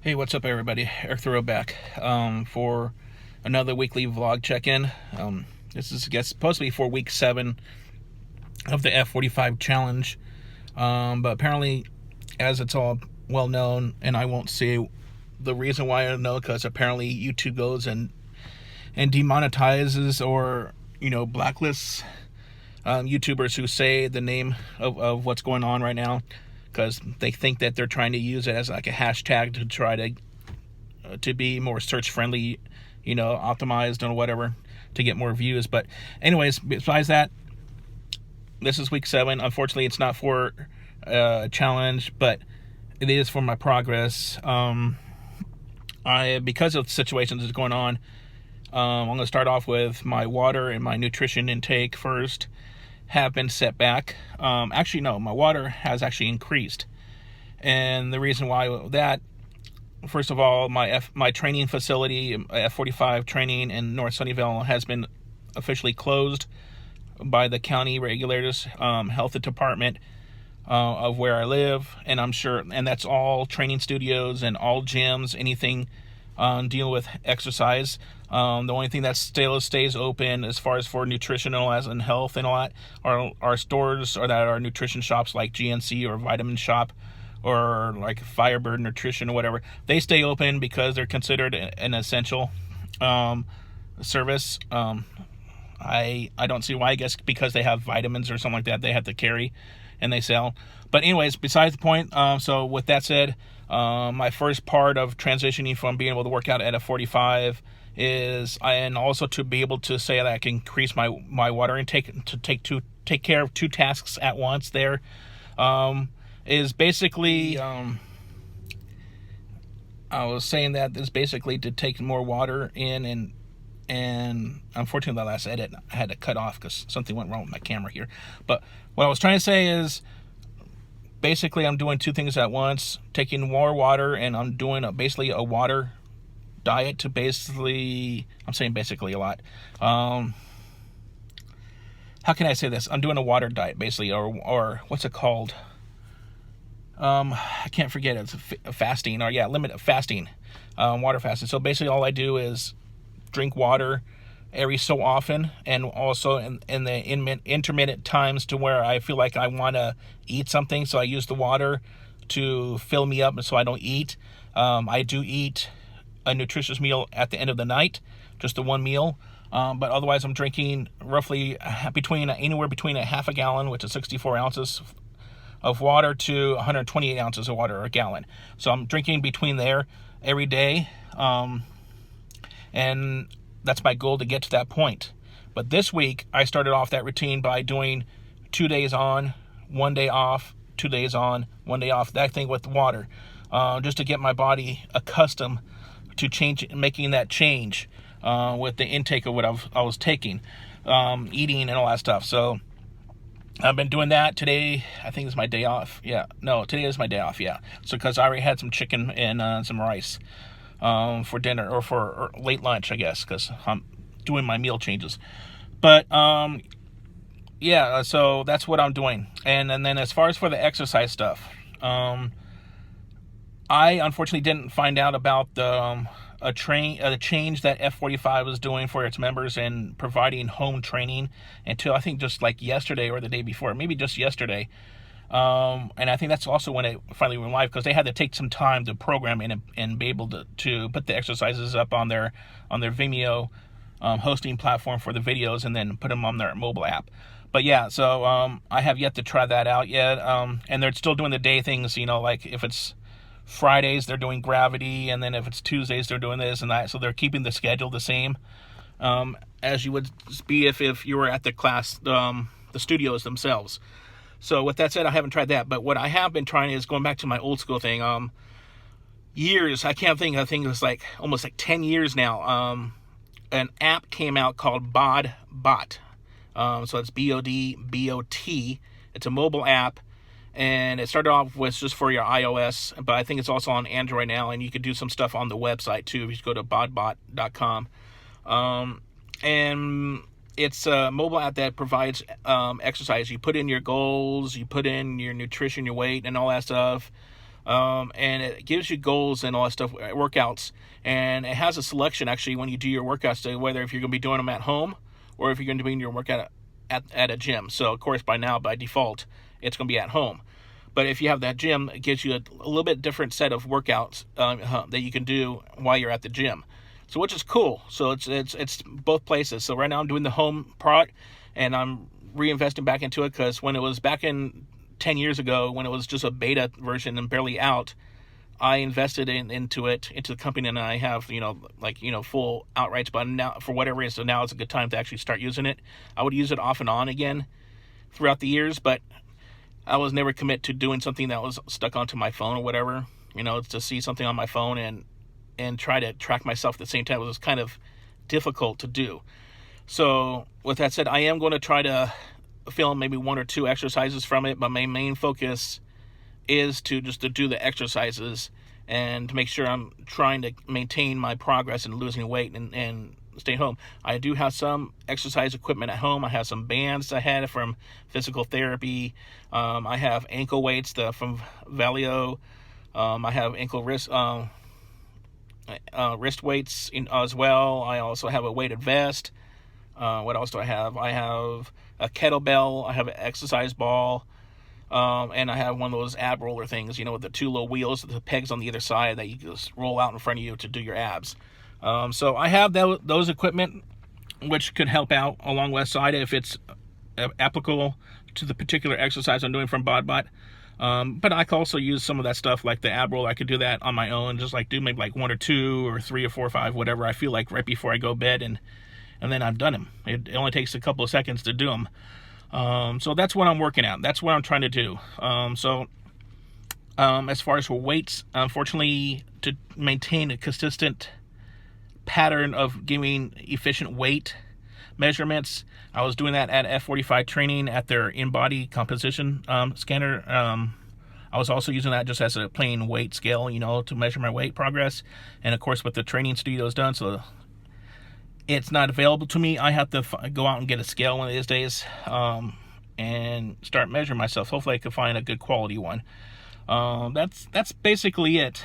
Hey, what's up, everybody? Eric Thoreau back for another weekly vlog check-in. This is, I guess, supposed to be for week 7 of the F45 challenge, but apparently, as it's all well known, and I won't say the reason why I don't know, because apparently YouTube goes and demonetizes or blacklists YouTubers who say the name of what's going on right now, because they think that they're trying to use it as like a hashtag to try to be more search friendly, optimized or whatever, to get more views. But anyways, besides that, this is week 7. Unfortunately, it's not for a challenge, but it is for my progress. Because of the situations that's going on, I'm going to start off with my water and my nutrition intake first. Have been set back. Actually, no, my water has actually increased. And the reason why that, first of all, my training facility, F45 Training in North Sunnyvale, has been officially closed by the county regulators, health department of where I live. And I'm sure, and that's all training studios and all gyms, anything dealing with exercise. The only thing that still stays open as far as for nutritional as in health and all that are stores, or that are nutrition shops like GNC or Vitamin Shop or like Firebird Nutrition or whatever. They stay open because they're considered an essential service. I don't see why. I guess because they have vitamins or something like that they have to carry and they sell. But anyways, besides the point. So with that said, my first part of transitioning from being able to work out at a 45 is, and also to be able to say that I can increase my water intake to take care of 2 tasks at once there, is basically, I was saying that is basically to take more water in, and unfortunately the last edit I had to cut off because something went wrong with my camera here. But what I was trying to say is, basically I'm doing 2 things at once, taking more water, and I'm doing basically a water diet to basically, I'm saying basically a lot. How can I say this? I'm doing a water diet basically, or what's it called? I can't forget it. It's fasting, or limit fasting, water fasting. So basically all I do is drink water every so often, and also in the intermittent times to where I feel like I want to eat something, so I use the water to fill me up, and so I don't eat. I do eat a nutritious meal at the end of the night, just the one meal, but otherwise I'm drinking roughly anywhere between a half a gallon, which is 64 ounces of water, to 128 ounces of water a gallon. So I'm drinking between there every day, and that's my goal, to get to that point. But this week I started off that routine by doing 2 days on, 1 day off, 2 days on, 1 day off, that thing with water, just to get my body accustomed to making that change with the intake of what I was taking, eating and all that stuff. So I've been doing that. Today I think is my day off. Today is my day off. So because I already had some chicken and some rice for dinner, or for late lunch, I guess, because I'm doing my meal changes. But so that's what I'm doing. And then as far as for the exercise stuff, I unfortunately didn't find out about the change that F45 was doing for its members and providing home training until I think just like yesterday or the day before, maybe just yesterday. And I think that's also when it finally went live, because they had to take some time to program and be able to put the exercises up on their Vimeo hosting platform for the videos, and then put them on their mobile app. But so I have yet to try that out yet. And they're still doing the day things, like if it's Fridays they're doing gravity, and then if it's Tuesdays they're doing this and that. So they're keeping the schedule the same as you would be if you were at the class, the studios themselves. So with that said, I haven't tried that. But what I have been trying is going back to my old school thing. Years, I think it was like almost like 10 years now. An app came out called BodBot. So it's BODBOT. It's a mobile app. And it started off with just for your iOS, but I think it's also on Android now, and you could do some stuff on the website too. If you go to bodbot.com. And it's a mobile app that provides exercise. You put in your goals, you put in your nutrition, your weight, and all that stuff. And it gives you goals and all that stuff, workouts, and it has a selection actually when you do your workouts to whether if you're going to be doing them at home or if you're going to be doing your workout at a gym. So of course by default it's going to be at home, but if you have that gym, it gives you a little bit different set of workouts that you can do while you're at the gym, so which is cool. So it's both places. So right now I'm doing the home part, and I'm reinvesting back into it, because when it was back in 10 years ago, when it was just a beta version and barely out, I invested into the company, and I have, full outrights. But now, for whatever reason, so now it's a good time to actually start using it. I would use it off and on again throughout the years, but I was never commit to doing something that was stuck onto my phone or whatever. To see something on my phone and try to track myself at the same time was kind of difficult to do. So with that said, I am going to try to film maybe 1 or 2 exercises from it, but my main focus is to do the exercises and to make sure I'm trying to maintain my progress in losing weight and stay home. I do have some exercise equipment at home. I have some bands I had from physical therapy. I have ankle weights from Valio. I have wrist weights as well. I also have a weighted vest. What else do I have? I have a kettlebell. I have an exercise ball. And I have one of those ab roller things, with the 2 little wheels, the pegs on the other side that you just roll out in front of you to do your abs. So I have those equipment, which could help out along with side if it's applicable to the particular exercise I'm doing from BodBot. But I could also use some of that stuff, like the ab roll. I could do that on my own, just do maybe 1 or 2 or 3 or 4 or 5, whatever I feel like, right before I go to bed, and then I've done them. It only takes a couple of seconds to do them. So that's what I'm working at. That's what I'm trying to do. As far as for weights, unfortunately, to maintain a consistent pattern of giving efficient weight measurements, I was doing that at F45 Training at their in-body composition scanner. I was also using that just as a plain weight scale, to measure my weight progress. And of course, with the training studio's done, so it's not available to me. I have to go out and get a scale one of these days and start measuring myself. Hopefully I can find a good quality one. That's basically it.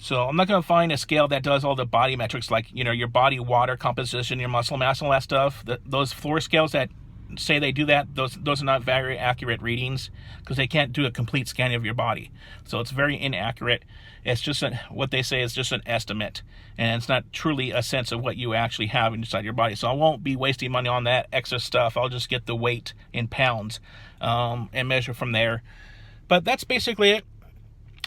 So I'm not going to find a scale that does all the body metrics, like, your body water composition, your muscle mass, all that stuff. Those floor scales that say they do that, those are not very accurate readings, because they can't do a complete scan of your body. So it's very inaccurate. It's just what they say is just an estimate, and it's not truly a sense of what you actually have inside your body. So I won't be wasting money on that extra stuff. I'll just get the weight in pounds and measure from there. But that's basically it.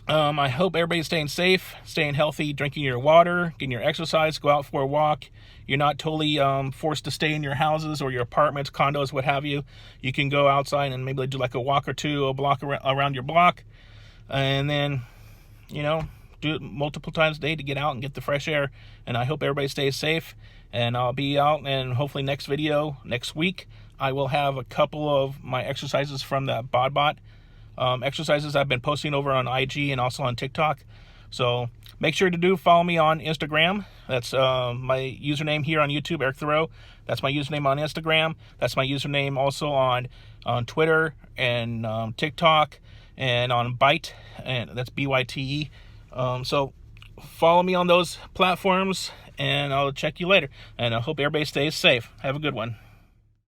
I hope everybody's staying safe, staying healthy, drinking your water, getting your exercise, go out for a walk. You're not totally forced to stay in your houses or your apartments, condos, what have you. You can go outside and maybe do a walk or 2, a block around your block, and then, do it multiple times a day to get out and get the fresh air. And I hope everybody stays safe, and I'll be out, and hopefully next video, next week, I will have a couple of my exercises from the BodBot exercises I've been posting over on IG and also on TikTok. So make sure to follow me on Instagram. That's my username here on YouTube, Eric Thoreau. That's my username on Instagram. That's my username also on Twitter and TikTok and on Byte, and that's BYTE. So follow me on those platforms, and I'll check you later. And I hope everybody stays safe. Have a good one.